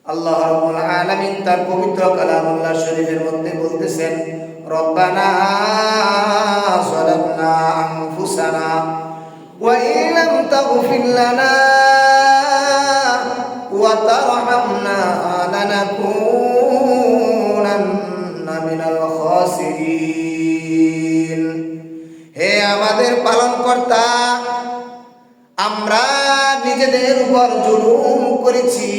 আল্লাহ রাব্বুল আলামিন তার পবিত্র কালামুল্লাহ শরীফের মধ্যে বলতেছেন, রব্বানা যালামনা আনফুসানা ওয়া ইন লাম তাগফির লানা ওয়া তারহামনা লানাকুনান্না মিনাল খাসিরিন। হে আমাদের পালনকর্তা, আমরা নিজেদের উপর জুলুম করেছি,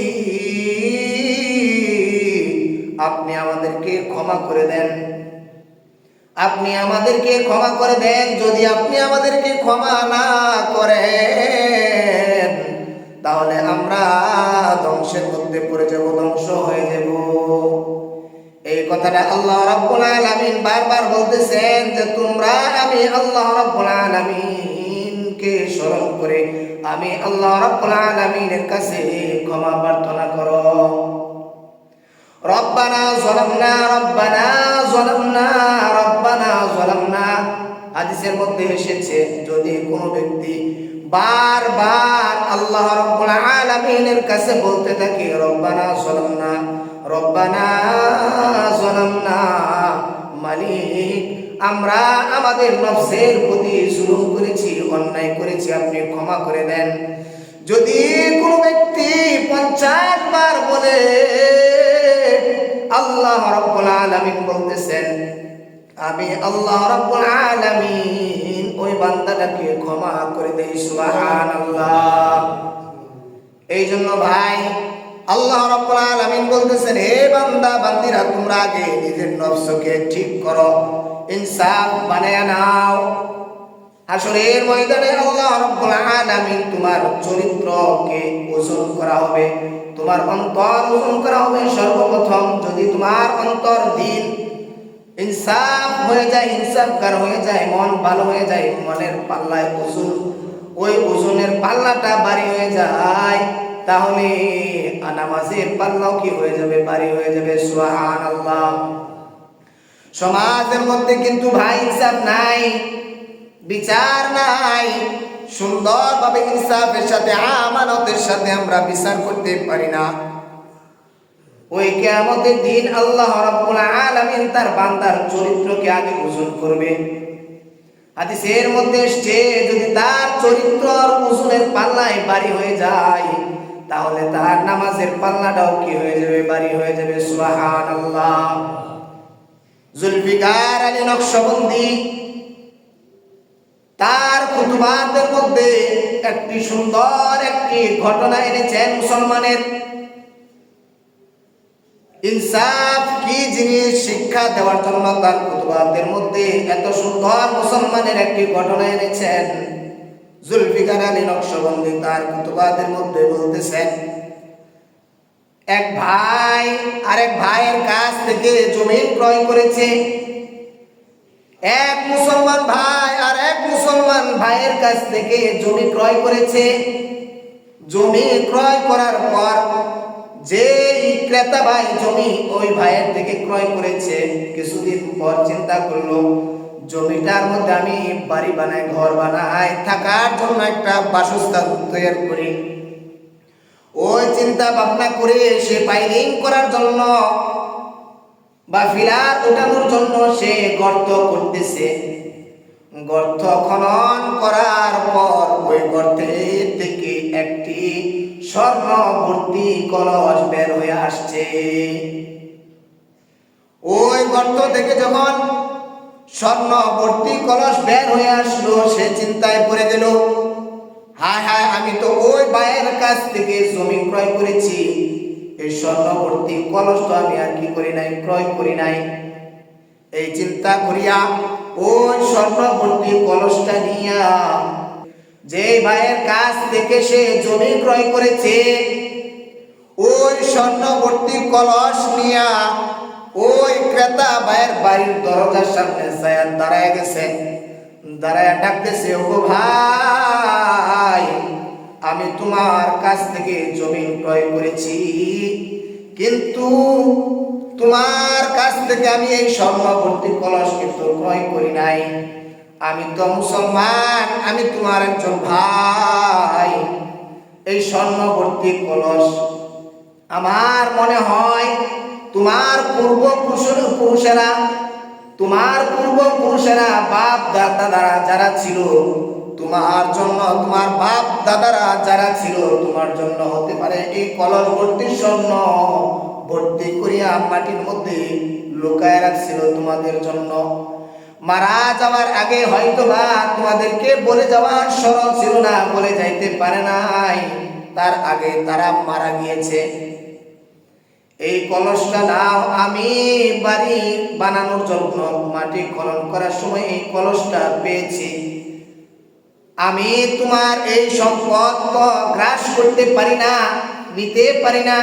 আপনি আমাদেরকে ক্ষমা করে দেন, আপনি আমাদেরকে ক্ষমা করে দেন। যদি আপনি আমাদেরকে ক্ষমা না করেন তাহলে আমরা ধ্বংসের মধ্যে পড়ে যাব, ধ্বংস হয়ে যাব। এই কথাটা আল্লাহ রাব্বুল আলামিন বারবার বলতেছেন যে তোমরা আমি আল্লাহ রাব্বুল আলামিনকে স্মরণ করে আমি আল্লাহ রাব্বুল আলামিনের কাছে ক্ষমা প্রার্থনা করো। রব্বানা যালামনা রব্বানা যালামনা রব্বানা যালামনা। হাদিসের মধ্যে এসেছে, যদি কোনো ব্যক্তি বারবার আল্লাহ রাব্বুল আলামিনের কাছে বলতে থাকে রব্বানা যালামনা রব্বানা যালামনা, মালিক আমরা আমাদের নফসের প্রতি জুলুম করেছি, অন্যায় করেছি, আপনি ক্ষমা করে দেন। যদি কোনো ব্যক্তি 50 বার বলে, আল্লাহ রাব্বুল আলামিন বলতেছেন আমি আল্লাহ রাব্বুল আলামিন ওই বান্দাটাকে ক্ষমা করে দেই। সুবহানাল্লাহ। এই জন্য ভাই আল্লাহ রাব্বুল আলামিন বলতেছেন, হে বান্দা বান্দিরা, তোমরা আগে নিজের নফসকে ঠিক করো, ইনসাফ বানায়া নাও। হাসরের ময়দানে আল্লাহ রাব্বুল আলামিন তোমার চরিত্রকে ওজন করা হবে, তোমার অন্তর ওজন করা হবে। সর্বপ্রথম যদি তোমার অন্তর দিন ইনসাফ হয়ে যায়, ইনসাফকার হয়ে যায়, মন ভালো হয়ে যায়, মনের পাল্লায় ওজন, ওই ওজনের পাল্লাটা ভারী হয়ে যায়, তাহলে নামাজের পাল্লাও কি হয়ে যাবে? ভারী হয়ে যাবে। সুবহানাল্লাহ। সমাজের মধ্যে কিন্তু ভাই ইনসাফ নাই, বিচার নাই। সুন্দরভাবে ইনসাফের সাথে আমানতের সাথে আমরা বিচার করতে পারি না। ওই কিয়ামতের দিন আল্লাহ রাব্বুল আলামিন তার বান্দার চরিত্রকে আগে ওজন করবে। হাদিসের মধ্যে এসেছে, যদি তার চরিত্রর ওজনের পাল্লায় ভারী হয়ে যায় তাহলে তার নামাজের পাল্লাটাও কি হয়ে যাবে? ভারী হয়ে যাবে। সুবহানাল্লাহ। জুলফিকার আলী নকশবন্দি তার খুতবাতের মধ্যে একটি সুন্দর একটি ঘটনা এনেছেন মুসলমানের ইনসাফ কি জিনিস শিক্ষা দেওয়ার জন্য তার খুতবাতের মধ্যে এত সুন্দর মুসলমানের একটি ঘটনা এনেছেন। জুলফিকার আলী নকশবন্দি তার খুতবাতের মধ্যে বলতেছেন, এক ভাই আরেক ভাইয়ের কাছ থেকে জমি ক্রয় করেছে। এক মুসলমান ভাই আর এক মুসলমান ভাইয়ের কাছ থেকে জমি ক্রয় করেছে। জমি ক্রয় করার পর যে ক্রেতা ভাই জমি ওই ভাইয়ের থেকে ক্রয় করেছে, কিছুদিন পর চিন্তা করলো জমিটার মধ্যে আমি বাড়ি বানাই, ঘর বানাই, থাকার জন্য একটা বাসস্থান তৈরি করি। ওই চিন্তা ভাবনা করে সে পাইলিং করার জন্য বা ফিলার উঠানোর জন্য সে গর্ত করতেছে। গর্ত খনন করার পর ওই গর্তের থেকে একটি স্বর্ণ ভর্তি কলস বের হয়ে আসছে। ওই গর্ত থেকে যখন স্বর্ণ ভর্তি কলস বের হয়ে আসলো, সে চিন্তায় পড়ে গেল, হায় হায়, আমি তো ওই ভাইয়ের কাছ থেকে জমি ক্রয় করেছি, এই স্বর্ণ ভর্তি কলস তো আমি আর কি করি নাই, ক্রয় করি নাই। এই চিন্তা করিয়া ওই স্বর্ণ ভর্তি কলসটা নিয়া যে ভাইয়ের কাছ থেকে সে জমি ক্রয় করেছে, ওই স্বর্ণ ভর্তি কলস নিয়া ওই ক্রেতা ভাইয়ের বাড়ির দরজার সামনে দাঁড়ায় গেছে। দাঁড়ায় ডাকতেছে, ও ভাই, আমি তোমার কাছ থেকে জমি ক্রয় করেছি, কিন্তু তোমার কাছ থেকে আমি এই স্বর্ণ ভর্তি কলস কিন্তু ক্রয় করি নাই। আমি তো মুসলমান, আমি তোমার একজন ভাই। এই স্বর্ণ ভর্তি কলস আমার মনে হয় তোমার পূর্বপুরুষেরা বাপ দাদারা যারা ছিল তোমার জন্য, তোমার বাপ দাদারা যারা ছিল তোমার জন্য হতে পারে এই কলস ভর্তি স্বর্ণ ভর্তি করিয়া মাটির মধ্যে লুকায় রাখছিল তোমাদের জন্য। মারা যাওয়ার আগে হয়তো বা তোমাদেরকে বলে যাওয়ার স্মরণ ছিল না, বলে যাইতে পারে নাই, তার আগে তারা মারা গিয়েছে। এই কলসটা নাও, আমি বাড়ি বানানোর জন্য মাটি খনন করার সময় এই কলসটা পেয়েছি। আমি তোমার এই সম্পদ গ্রাস করতে পারি না, নিতে পারি না,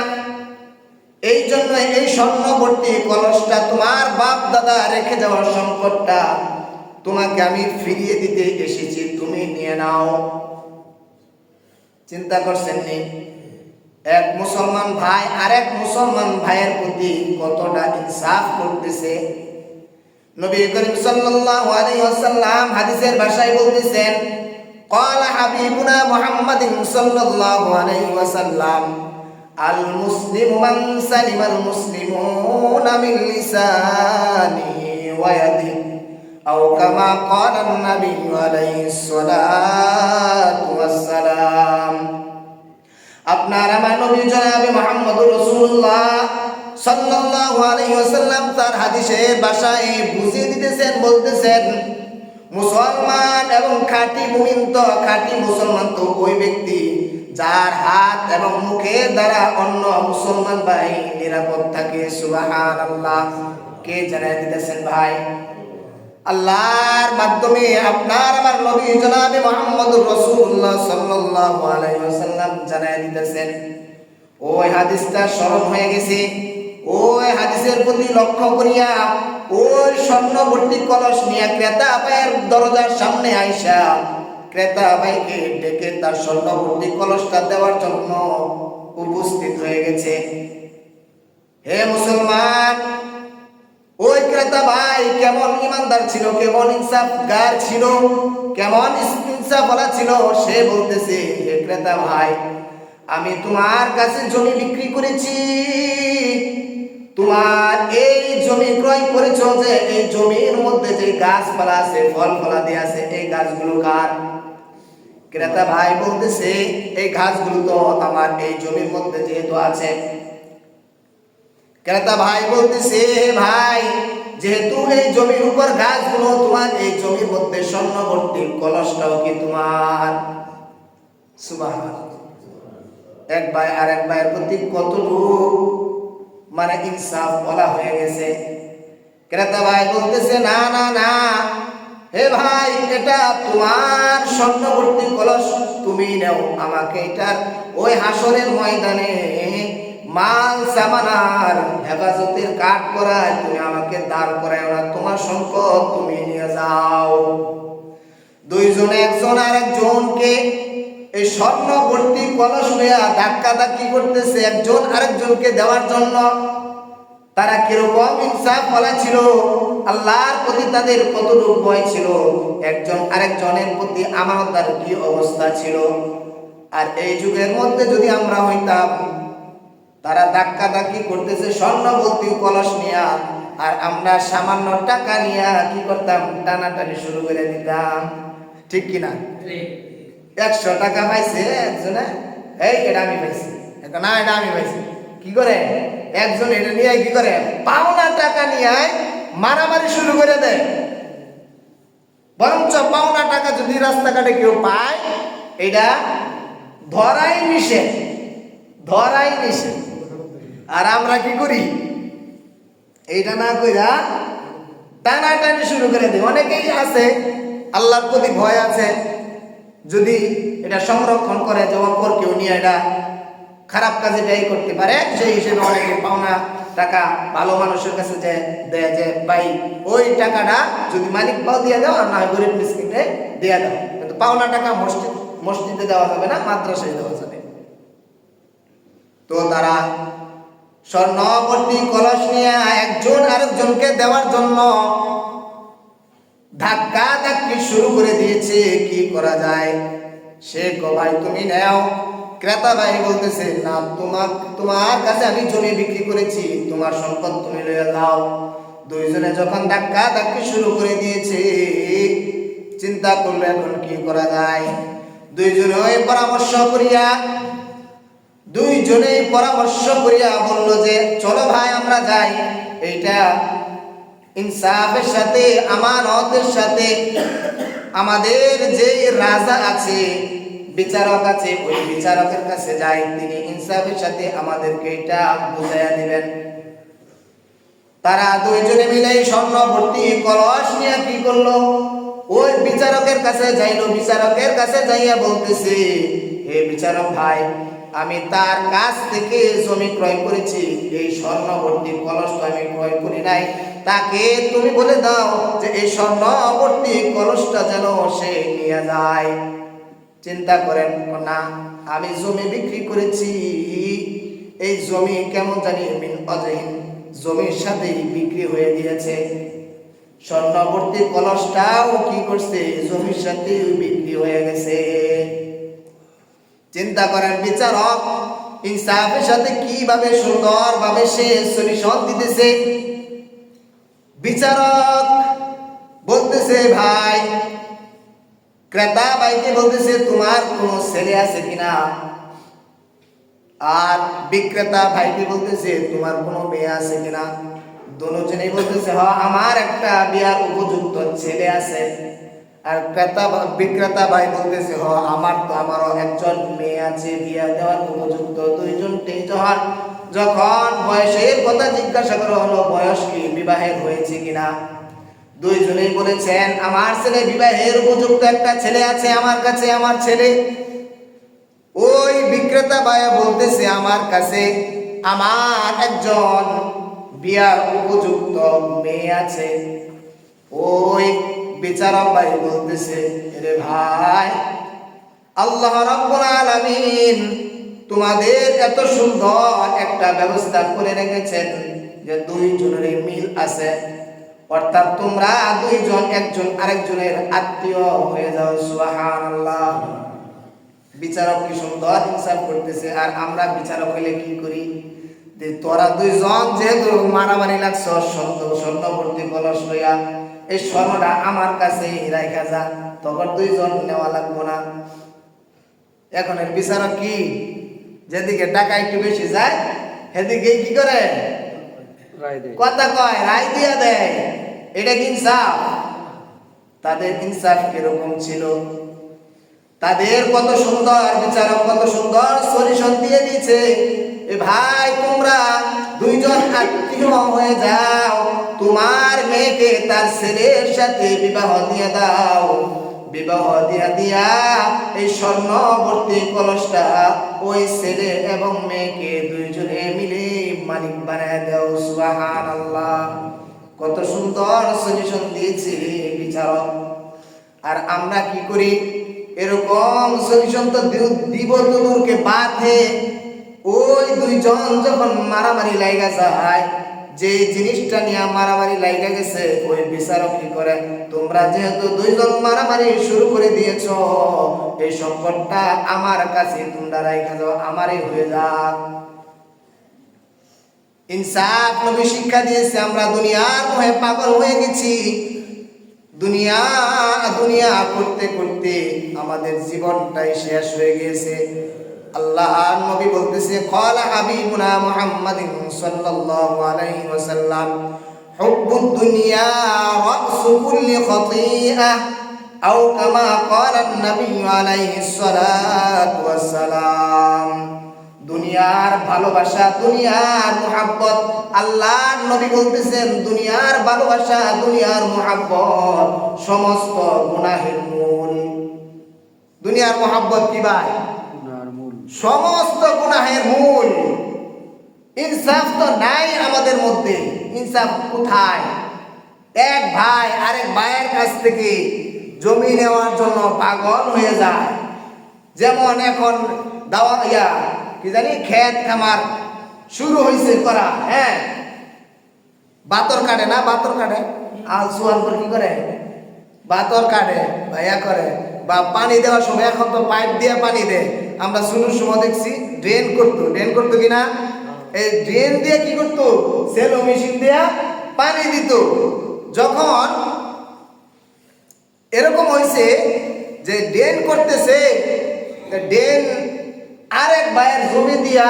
এই জন্য এই স্বর্ণ ভর্তি কলসটা, তোমার বাপ দাদা রেখে যাওয়ার সম্পদটা তোমাকে আমি ফিরিয়ে দিতে এসেছি, তুমি নিয়ে নাও। চিন্তা করছেন নি? এক মুসলমান ভাই আরেক মুসলমান ভাইয়ের প্রতি কতটা ইনসাফ করতেছে। নবী করিম সাল্লাল্লাহু আলাইহি ওয়াসাল্লাম হাদিসের ভাষায় বলতেছেন, ক্বালা হাবিবুনা মুহাম্মাদিন সাল্লাল্লাহু আলাইহি ওয়াসাল্লাম, আল মুসলিমু মান সালিমাল মুসলিমুনা মিন লিসানিহি ওয়া ইয়াদিহি, আও কামা ক্বালা an-নবী আলাইহিস সালাতু ওয়াস সালাম। আপনার আমার নবী জনাবে মুহাম্মদুর রাসূলুল্লাহ সাল্লাল্লাহু আলাইহি ওয়াসাল্লাম তার হাদিসের ভাষায় বুঝিয়ে দিতেছেন, বলতেছেন, মুসলমান এবং খাঁটি মুমিন তো, খাঁটি মুসলমান তো ওই ব্যক্তি যার হাত এবং মুখের দ্বারা অন্য মুসলমান ভাই নিরাপদ থাকে। সুবহানাল্লাহ। কে জানাই দিতেছেন ভাই? আল্লাহর মাধ্যমে আপনার আমার নবী জনাবে মুহাম্মদুর রাসূলুল্লাহ সাল্লাল্লাহু আলাইহি ওয়াসাল্লাম জানাই দিতেছেন। ওই হাদিসটা স্মরণ হয়ে গেছে, ওই হাদিসের প্রতি লক্ষ্য করিয়া ওই স্বর্ণ ভর্তি কলস নিয়ে ক্রেতা ভাইয়ের দরজার সামনে আইসা ক্রেতা ভাইকে ডেকে তার স্বর্ণ ভর্তি কলসটা দেওয়ার জন্য উপস্থিত হয়ে গেছে। হে মুসলমান, ওই ক্রেতা ভাই কেমন ইমানদার ছিল, কেমন ইনসাফগার ছিল, কেমন ইনসাফওয়ালা ছিল। সে বলতেছে, হে ক্রেতা ভাই, আমি তোমার কাছে জমি বিক্রি করেছি, তোমার এই জমি ক্রয় করেছো, যে এই জমির মধ্যে যে গাছপালা আছে, ফল ফলাদি আছে, এই গাছগুলো কার? ক্রেতা ভাই বলতেছে, এই গাছগুলো তো আমার এই জমির মধ্যে যেহেতু আছে। ক্রেতা ভাই বলতেছে, ভাই যেহেতু এই জমির উপর গাছগুলো তোমার, এই জমির মধ্যে স্বর্ণ ভর্তি কলসটাও কি তোমার? সুবহানাল্লাহ। এক ভাই আর এক ভাইয়ের প্রতি কতটুকু মানে ইনসাফ বলা হয়ে গেছে। ক্রেতা ভাই বলতেছে, না না না, হে ভাই এটা তোমার স্বর্ণ ভর্তি কলস, তুমি নাও, আমাকে এটার ওই হাসরের ময়দানে মাল সামানার হেফাজতের কাঠ করায় তুমি আমাকে দাঁড় করায় না, তোমার সম্পদ তুমি নিয়ে যাও। দুইজনে, একজন আর একজনকে এই স্বর্ণ ভর্তি কলস নিয়ে ধাক্কা ধাক্কি করতেছে একজন আরেকজনকে দেওয়ার জন্য। তারা কিরকম ইনসাফ ওয়ালা ছিল, আল্লাহর প্রতি তাদের কতটুকু ভয় ছিল, একজন আরেকজনের প্রতি আমানতদার কি অবস্থা ছিল। আর এই যুগের মধ্যে যদি আমরা হইতাম, তারা ধাক্কা ধাক্কি করতেছে স্বর্ণ ভর্তি কলস নিয়ে, আর আমরা সামান্য টাকা নিয়ে কি করতাম? টানাটানি শুরু করে দিতাম। ঠিক কিনা? 100 টাকা পাইছে একজনে, এই এটা আমি পাইছি, না এটা আমি পাইছি, কি করে একজন এটা নিয়ে কি করে? পাওনা টাকা নিয়ে মারামারি শুরু করে দেয়। বরঞ্চ পাওনা টাকা যদি রাস্তাঘাটে কেউ পায়, এটা ধরাই নিষেধ, ধরাই নিষেধ। আর আমরা কি করি? এইটা না কইরা টানাটানি শুরু করে দিই। অনেকেই আছে আল্লাহর প্রতি ভয় আছে, যদি এটা সংরক্ষণ করে যাওয়ার পর কেউ নিয়ে এটা খারাপ কাজে ব্যয় করতে পারে, সেই হিসেবে অনেকে পাওনা টাকা ভালো মানুষের কাছে যে দেয়, যে ভাই ওই টাকাটা যদি মালিক পাও দিয়ে দাও, আর না হয় গরিব মিসকিনকে দিয়ে দাও, কিন্তু পাওনা টাকা মসজিদে দেওয়া যাবে না, মাদ্রাসায় দেওয়া যাবে। তো তারা স্বর্ণ ভর্তি কলস নিয়ে একজন আরেকজনকে দেওয়ার জন্য ধাক্কা ধাক্কি শুরু করে দিয়েছে। কি করা যায়? সে ভাই তুমি নাও, ক্রেতা ভাই বলতেছে, না তোমার কাছে আমি জমি বিক্রি করেছি, তোমার সম্পদ তুমি লয়ে যাও। দুইজনে যখন ধাক্কা ধাক্কি শুরু করে দিয়েছে, চিন্তা করলো এখন কি করা যায়। দুইজনেই পরামর্শ করিয়া বলল যে চলো ভাই আমরা যাই, এইটা ইনসাফের সাথে আমানতের সাথে আমাদের যে রাজা আছে, বিচারক আছে, ওই বিচারকের কাছে যাই, তিনি ইনসাফের সাথে আমাদেরকে এটা বুঝাইয়া দিবেন। তারা দুইজনে মিলে স্বর্ণ ভর্তি কলস নিয়ে কি করলো, ওই বিচারকের কাছে যাইলো। বিচারকের কাছে যাইয়া বলতেছে, হে বিচারক ভাই, আমি তার কাছ থেকে জমি ক্রয় করেছি, এই স্বর্ণ ভর্তি কলস তো আমি ক্রয় করি নাই, তাকে তুমি বলে দাও যে এই স্বর্ণ ভর্তি কলসটা যেন সে নিয়ে যায়। চিন্তা করেন, না আমি জমি বিক্রি করেছি, এই জমি কেমন জানি মিন অজহিন, জমির সাথে বিক্রি হয়ে গিয়েছে। স্বর্ণবর্তী কলসটাও কি করছে, জমির সাথে বিক্রি হয়ে গেছে। চিন্তা করেন বিচারক ইনসাফের সাথে কিভাবে সুন্দরভাবে সে সলিউশন দিতেছে। বিচারক বলতেছে, ভাই, ক্রেতা ভাইকে বলতেছে তোমার কোনো ছেলে আছে কিনা, আর বিক্রেতা ভাইকে বলতেছে তোমার কোনো মেয়ে আছে কিনা। দুজনেই বলতেছে হ্যাঁ আমার একটা বিয়ার উপযুক্ত ছেলে আছে। আর বিক্রেতা ভাই বলতেছে হ্যাঁ আমারও একজন মেয়ে আছে বিয়া দেওয়ার উপযুক্ত। দুইজনটি যখন বয়সের কথা জিজ্ঞাসা করা হলো, বয়স কি, বিবাহের হয়েছে কিনা, দুইজনেই বলেছেন আমার ছেলে বিবাহের উপযুক্ত একটা ছেলে আছে আমার কাছে, আমার ছেলে। ওই বিক্রেতা ভাই বলতেছে আমার কাছে আমার একজন বিয়ার উপযুক্ত মেয়ে আছে। ওই বিচারক ভাই বলতেছে, রে ভাই, আল্লাহ রাব্বুল আলামিন তোমাদের এত সুন্দর একটা ব্যবস্থা করে রেখেছেন যে দুইজনের মিল আছে, অর্থাৎ তোমরা দুইজন একজন আরেকজনের আত্মীয় হয়ে যাও। সুবহানাল্লাহ। বিচারক কি সুন্দর ইনসাফ করতেছে। আর আমরা বিচারক হইলে কি করি, যে তোরা দুইজন যেহেতু মারামারি লাগছ, স্বর্ণবর্তী কলস লইয়া, এই স্বর্ণটা আমার কাছে রাইখা যা, তখন দুইজন নেওয়া লাগবো না। এখন এর বিচারক কি, যেদিকে টাকা একটু বেশি যায় সেদিকে কি করে, কথা কয়, রায় দিয়া দেয়। এটা কি ইনসাফ? তাদের ইনসাফ কিরকম ছিল, তাদের কত সুন্দর বিচারক, কত সুন্দর সলিউশন দিয়ে দিয়েছে। এ ভাই, তোমরা দুইজন আত্মীয় হয়ে যাও, তোমার মেয়েকে তার ছেলের সাথে বিবাহ দিয়ে দাও। বিবাহ দিয়া এই স্বর্ণবর্তী কলসটা ওই ছেলে এবং মেয়েকে দুইজনে মিলে মালিক বানায় দাও। সুবহানাল্লাহ। কত সুন্দর সলিউশন দিয়েছে বিচারক। আর আমরা কি করি, এরকম সলিউশন তো দিব তো দূরকে বাদে, ওই দুইজন যখন মারামারি লাইগা যায়, যে জিনিসটা নিয়ে মারামারি লাইগা গেছে, ওই বিচারক কি করে, তোমরা যেহেতু দুইজন মারামারি শুরু করে দিয়েছ, এই সম্পদটা আমার কাছে তোমরা রাইখা যাও, আমারই হয়ে যাক। ইনসাফ নবী শিক্ষা দিয়েছে। আমরা দুনিয়ার মোহে পাগল হয়ে গেছি। দুনিয়া করতে করতে আমাদের জীবনটাই শেষ হয়ে গিয়েছে। আল্লাহর নবী বলতেছে, ক্বালা হাবিবুনা মুহাম্মাদিন সাল্লাল্লাহু আলাইহি ওয়াসাল্লাম, হুব্বুদ দুনিয়া রাসু কুল্লি খাতিআহ, আও কামা ক্বালা an-নবী আলাইহিস সালাতু ওয়াস সালাম। দুনিয়ার ভালোবাসা, দুনিয়ার মুহাব্বত, আল্লাহর নবী বলতেছেন দুনিয়ার ভালোবাসা, দুনিয়ার মুহাব্বত সমস্ত গুনাহের মূল। দুনিয়ার মুহাব্বত কি ভাই? সমস্ত গুনাহের মূল। ইনসাফ তো নাই আমাদের মধ্যে। ইনসাফ কোথায়? এক ভাই আরেক ভাইয়ের কাছ থেকে জমি নেওয়ার জন্য পাগল হয়ে যায়। যেমন এখন কি জানি ক্ষেত খামার শুরু হয়েছে করা, হ্যাঁ, বাতর কাটে না, বাতর কাটে, আল সুয়ার করে কি করে, বাতর কাটে, ভাইয়া করে, বা পানি দেওয়ার সময় এখন তো পাইপ দিয়ে পানি দেয়, আমরা শুনুর সময় দেখছি ড্রেন করতো কিনা, এই ড্রেন দিয়ে কি করতো, সেলো মেশিন দিয়ে পানি দিত। যখন এরকম হয়েছে যে ড্রেন করতেছে, ড্রেন আরেক ভাইয়ের জমি দিয়া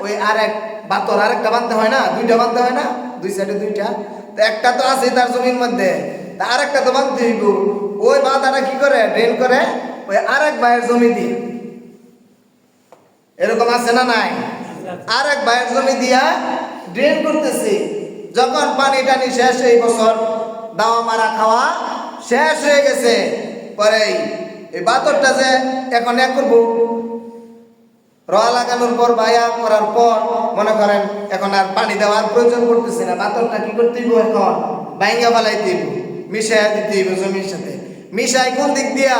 ওই আরেক বাতর আরেকটা বাঁধতে হয় না, দুইটা বাঁধতে হয় না, দুই সাইডে দুইটা, তো একটা তো আছে তার জমির মধ্যে, তা আরেকটা তো বাঁধতে হইব। ওই বাঁধাটা কি করে, ড্রেন করে ওই আরেক ভাইয়ের জমি দিয়ে। এরকম আছে না নাই? আরেক ভাইয়ের জমি দিয়া ড্রেন করতেছে। যখন পানি টানি শেষ, এই বছর দাওয়া মারা খাওয়া শেষ হয়ে গেছে, পরে এই বাতরটা যে এখন এক করবো, রোয়া লাগানোর পর বায়া করার পর মনে করেন এখন আর পানি দেওয়ার প্রয়োজন পড়তেছে না, বাতরটা কি করতে হইব, এখন বাইঙ্গা বালাইতে হইব, মিশাইয়া দিতে হইব জমির সাথে। মিশাই কোন দিক দিয়া,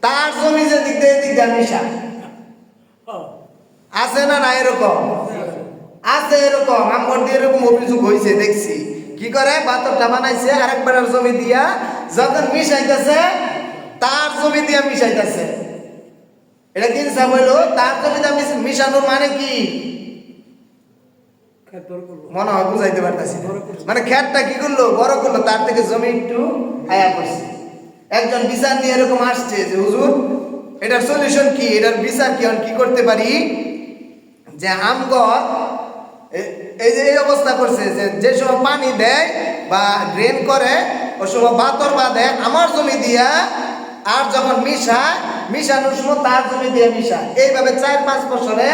তার জমি যে দিক দিয়ে দিক দিয়া মিশা আছে না না? এরকম আছে, এরকম আমার দিয়ে এরকম অভিযোগ হয়েছে, দেখছি কি করে বাতরটা বানাইছে আরেকবার জমি দিয়া, যখন মিশাইতেছে তার জমি দিয়া মিশাইতেছে। এটা কি ইনসাফ হইলো? তার জমিতে মিশানোর মানে কি মনে হয় বুঝাইতে পারতেছি, মানে খেতটা কি করলো, বড় করলো, তার থেকে জমি একটু আয়া করছে। একজন বিচার নিয়ে এরকম আসছে যে হুজুর এটার সলিউশন কি, এটার বিচার কি, কি করতে পারি, যে আমগর এই যে এই অবস্থা করছে যে যে সময় পানি দেয় বা ড্রেন করে ওই সময় বাতর বাঁধে আমার জমি দিয়া, আর যখন মিশানোর সময় তার জমি দিয়ে মিশা। এইভাবে 4-5 বছরে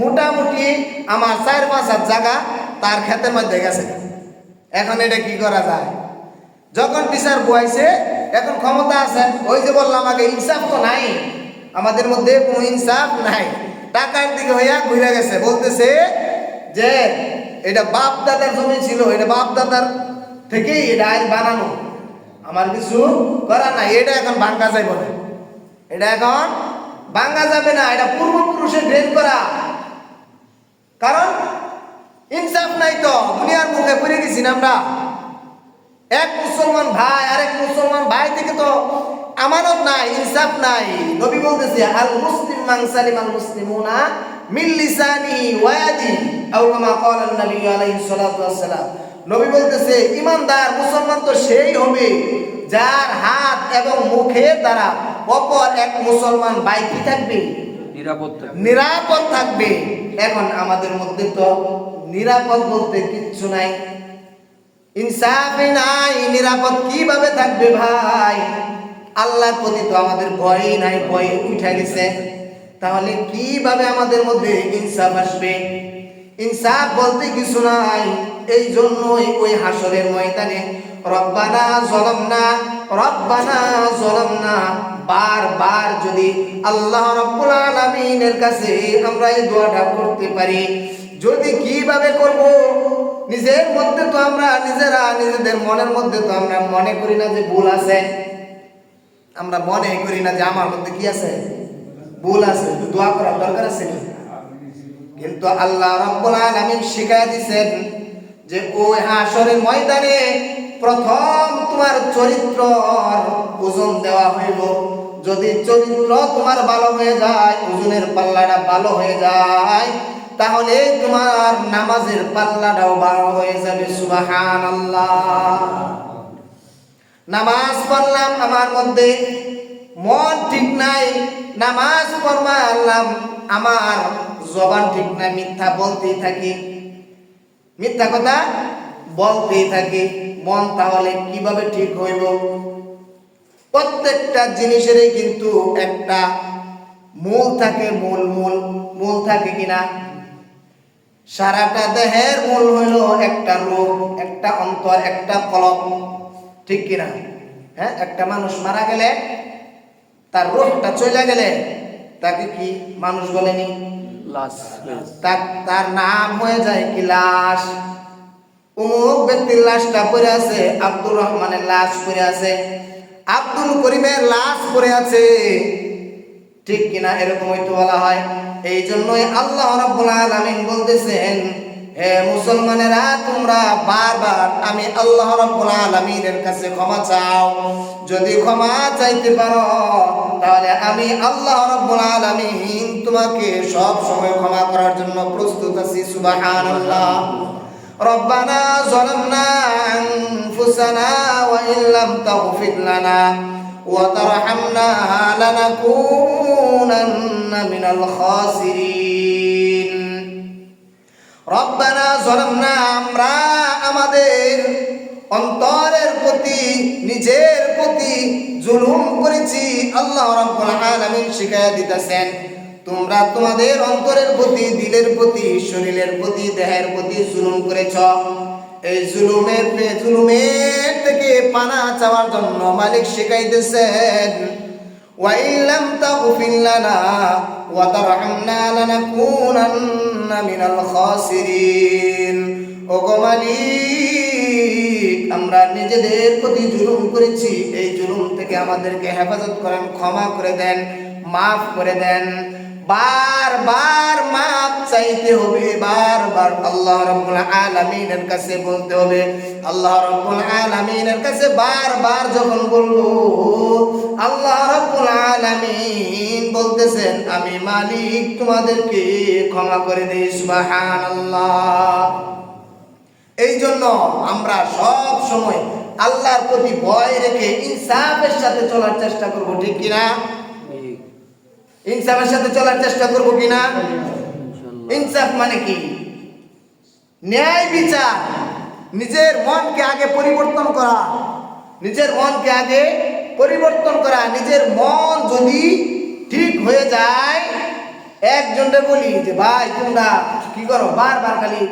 মোটামুটি আমার 4-5 হাত জায়গা তার ক্ষেতের মধ্যে গেছে। এখন এটা কি করা যায়? যখন বিচার বইছে, এখন ক্ষমতা আছে, ওই যে বললাম আগে, ইনসাফ তো নাই আমাদের মধ্যে, কোনো ইনসাফ নাই। টাকার দিকে হইয়া ঘুরে গেছে, বলতেছে যে এটা বাপ দাদার জমি ছিল, এটা বাপ দাদার থেকেই এটা আইন বানানো, আমার কিছু করা নাই, এটা এখন ভাঙ্গা যাইব না, এটা এখন ভাঙ্গা যাবে না, এটা পূর্বপুরুষের ড্রেন করা। কারণ ইনসাফ নাই তো, দুনিয়ার মুখে পড়ে গেছি না আমরা। এক মুসলমান ভাই আরেক মুসলমান ভাই থেকে তো আমানত নাই, ইনসাফ নাই। নবী বলতেছে আল মুসলিম মান সালিমাল মুসলিমুনা মিন লিসানি ওয়া ইয়াদি, আও কামা ক্বালা নবী আলাইহিস সালাতু ওয়াস সালাম। নবী বলতেছে ঈমানদার মুসলমান তো সেই হবে যার হাত এবং মুখের দ্বারা অপর এক মুসলমান ভাই কি থাকবে, নিরাপদ থাকবে। এখন আমাদের মধ্যে তো নিরাপদ বলতে কিচ্ছু নাই, ইনসাফই নাই, নিরাপদ কিভাবে থাকবে ভাই? আল্লাহর প্রতি তো আমাদের ভয়ই নাই, ভয় উঠে গেছে, তাহলে কিভাবে আমাদের মধ্যে ইনসাফ আসবে? ইনসাফ বলতে কিছু নাই। এই জন্যই ওই হাসরের ময়দানে রব্বানা যালামনা বারবার যদি আল্লাহ রাব্বুল আলামিনের কাছে আমরা এই দোয়াটা করতে পারি, যদি কিভাবে করব? নিজের মধ্যে তো আমরা নিজেদের মনের মধ্যে তো আমরা মনে করি না যে ভুল আছে, আমরা মনে করি না যে আমার মধ্যে কি আছে, ভুল আছে, দোয়া করার দরকার আছে। কিন্তু আল্লাহ রাব্বুল আলামিন শিখায় দিয়েছেন যে ওই হাসরের ময়দানে প্রথম তোমার চরিত্র ওজন দেওয়া হইল। যদি চরিত্র তোমার ভালো হয়ে যায়, ওজনের পাল্লাটা ভালো হয়ে যায়, তাহলে তোমার নামাজের পাল্লাটাও ভালো হয়ে যাবে। সুবহানাল্লাহ। নামাজ পড়লাম, আমার মধ্যে মন ঠিক নাই, নামাজ পড়লাম, আমার জবান ঠিক নাই, মিথ্যা বলতেই থাকি, মিথ্যা কথা বলতেই থাকি, মন তাহলে কিভাবে ঠিক হইব? প্রত্যেকটা জিনিসেরই কিন্তু একটা মূল থাকে, মূল থাকে কিনা? সারাটা দেহের মূল হইল একটা রূহ, একটা অন্তর, একটা কলব, ঠিক কিনা? হ্যাঁ, একটা মানুষ মারা গেলে, তার রূহটা চলে গেলে তাকে কি মানুষ বলেনি? লাশ। তার নাম হয়ে যায় কি? লাশ। অমুক ব্যক্তির লাশটা পড়ে আছে, আব্দুর রহমানের লাশ পড়ে আছে, আব্দুল করিমের লাশ পড়ে আছে, ঠিক কিনা? এরকম হয়তো বলা হয়। এই জন্যই আল্লাহ রাব্বুল আলামিন বলতেছেন, হে মুসলমানেরা, তোমরা বারবার আমি আল্লাহ রাব্বুল আলামিনের কাছে ক্ষমা চাও। যদি ক্ষমা চাইতে পারো তাহলে আমি আল্লাহ রাব্বুল আলামিন তোমাকে সব সময় ক্ষমা করার জন্য প্রস্তুত আছি। সুবহানাল্লাহ। রব্বানা যালামনা আনফুসানা ওয়া ইল্লাম তাগফির লানা ওয়া তারহামনা লানাকুনান্না মিনাল খাসিরিন। রব্বানা যালামনা, আমরা আমাদের অন্তরের প্রতি, নিজের প্রতি জুলুম করেছি। আল্লাহ রাব্বুল আলামিন শিখায়া দিতেছেন, তোমরা তোমাদের অন্তরের প্রতি, দিলের প্রতি, শরীরের প্রতি, দেহের প্রতি জুলুম করেছ। এই জুলুমের থেকে পানা চাওয়ার জন্য মালিক শিখাইতেছেন, ওয়া ইল্লাম তাগফির লানা ওয়া তারহামনা লানাকুনান্না মিনাল খাসিরিন। ওগো মালিক, আমরা নিজেদের প্রতি জুলুম করেছি, এই জুলুম থেকে আমাদেরকে হেফাজত করেন, ক্ষমা করে দেন, মাফ করে দেন। বারবার মাফ চাইতে হবে, বারবার আল্লাহ রাব্বুল আলামিনের কাছে বলতে হবে। আল্লাহ রাব্বুল আলামিনের কাছে বারবার যখন বলবো, আল্লাহ রাব্বুল আলামিন বলতেছেন, আমি মালিক তোমাদেরকে ক্ষমা করে দেই। সুবহানাল্লাহ। এই জন্য আমরা সব সময় আল্লাহর প্রতি ভয় রেখে ইনসাফের সাথে চলার চেষ্টা করব, ঠিক কিনা? ইনসাফের সাথে চলার চেষ্টা করব কিনা? ইনসাফ মানে কি? ন্যায় বিচার। নিজের মনকে আগে পরিবর্তন করা, নিজের মনকে আগে পরিবর্তন করা। নিজের মন যদি ঠিক হয়ে যায়, একজনকে বলি যে ভাই তোমরা কি করো, বারবার খালি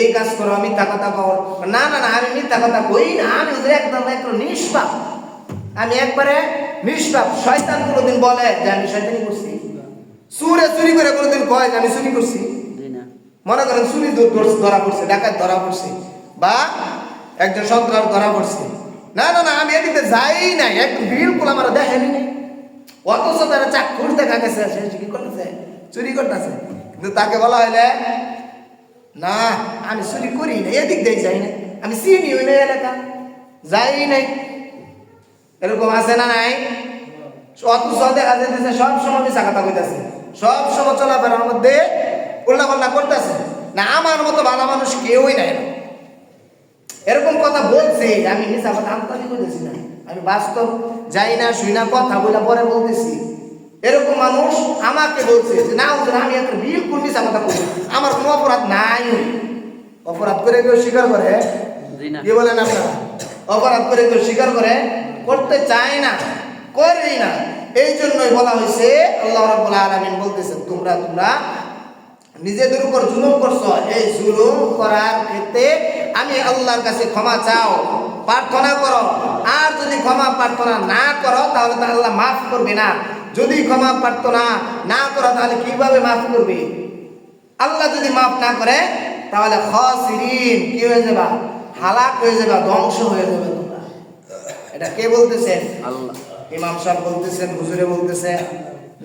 এই কাজ করো, মিথ্যা কথা কও। না না না, আমি মিথ্যা কথা কই না, আমি একদম নিষ্পাপ, আমি একবারে নিষ্পাপ। শয়তান কোনোদিন বলে যে আমি শয়তানি করছি? চুরি করে কোনোদিন কয় যে আমি চুরি করছি? মনে করেন চুরি ধরা পড়ছে, ডাকাত ধরা পড়ছে, বা একজন সন্ত্রাস ধরা পড়ছে, না না না আমি এদিকে যাই নাই, একদম বিলকুল আমার দেখেনি নাই, অথচ তারা চাক্ষুষ দেখা গেছে সে কি করতেছে, চুরি করতেছে। কিন্তু তাকে বলা হইলে না আমি চুরি করি না, এদিক দিয়ে যাই না, আমি চিনি হই না, এলাকা যাই নাই। এরকম আছে না নাই? অথচ দেখা যাইতেছে সব সময় মিশা কথা কইতাছে, সব সময় চলাফেরার মধ্যে উল্টা পাল্টা করতেছে। না, আমার মতো ভালো মানুষ কেউই নাই। এরকম কথা বলছে, আমি মিশা কথা আমতালি কইতেছি না, আমি বাস্তব যাই না, শুই না, কথা বলে পরে বলতেছি। এরকম মানুষ আমাকে বলছে যে না হুজুর আমি একটা বিলকুল মিশা কথা বলছি, আমার কোনো অপরাধ নাই। অপরাধ করে কেউ স্বীকার করে? কি বলেন আপনারা? অপরাধ করে কেউ স্বীকার করে? করতে চায় না, করেই না। এই জন্যই বলা হয়েছে, আল্লাহ রাব্বুল আলামিন বলতেছেন, তোমরা নিজেদের উপর জুলুম করছো, এই জুলুম করার ক্ষেত্রে আমি আল্লাহর কাছে ক্ষমা চাও, প্রার্থনা করো। আর যদি ক্ষমা প্রার্থনা না করো তাহলে তো আল্লাহ মাফ করবে না। যদি ক্ষমা প্রার্থনা না করো তাহলে কিভাবে মাফ করবে? আল্লাহ যদি মাফ না করে তাহলে খাসিরিন, কি হয়ে যাবা? হালাক হয়ে যাবা, ধ্বংস হয়ে যাবে তোমরা। এটা কে বলতেছেন? আল্লাহ। ইমাম সাহেব বলতেছেন, হুজুরে বলতেছে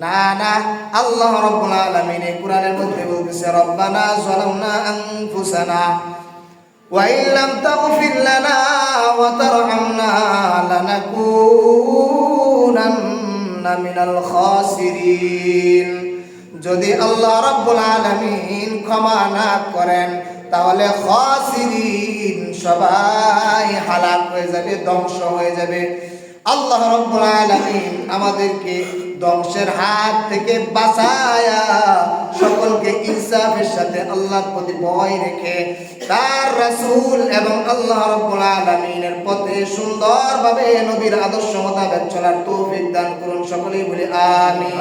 না না, আল্লাহ রাব্বুল আলামিন এই কোরআনের মধ্যে বলতেছে, রব্বানা যালামনা আনফুসানা ওয়া ইল্লাম তাগফির লানা ওয়া তারহামনা লানাকুনান্না মিনাল খাসিরিন। যদি আল্লাহ রাব্বুল আলামিন ক্ষমা না করেন তাহলে খাসিরিন, সবাই হালাক হয়ে যাবে, ধ্বংস হয়ে যাবে। আল্লাহ রাব্বুল আলামিন আমাদেরকে ধ্বংসের হাত থেকে বাঁচায়া সকলকে ইনসাফের সাথে আল্লাহর প্রতি ভয় রেখে তার রাসূল এবং আল্লাহ রাব্বুল আলামিনের পথে সুন্দরভাবে নবীর আদর্শ মোতাবেক চলার তৌফিক দান করুন। সকলেই বলি আমিন।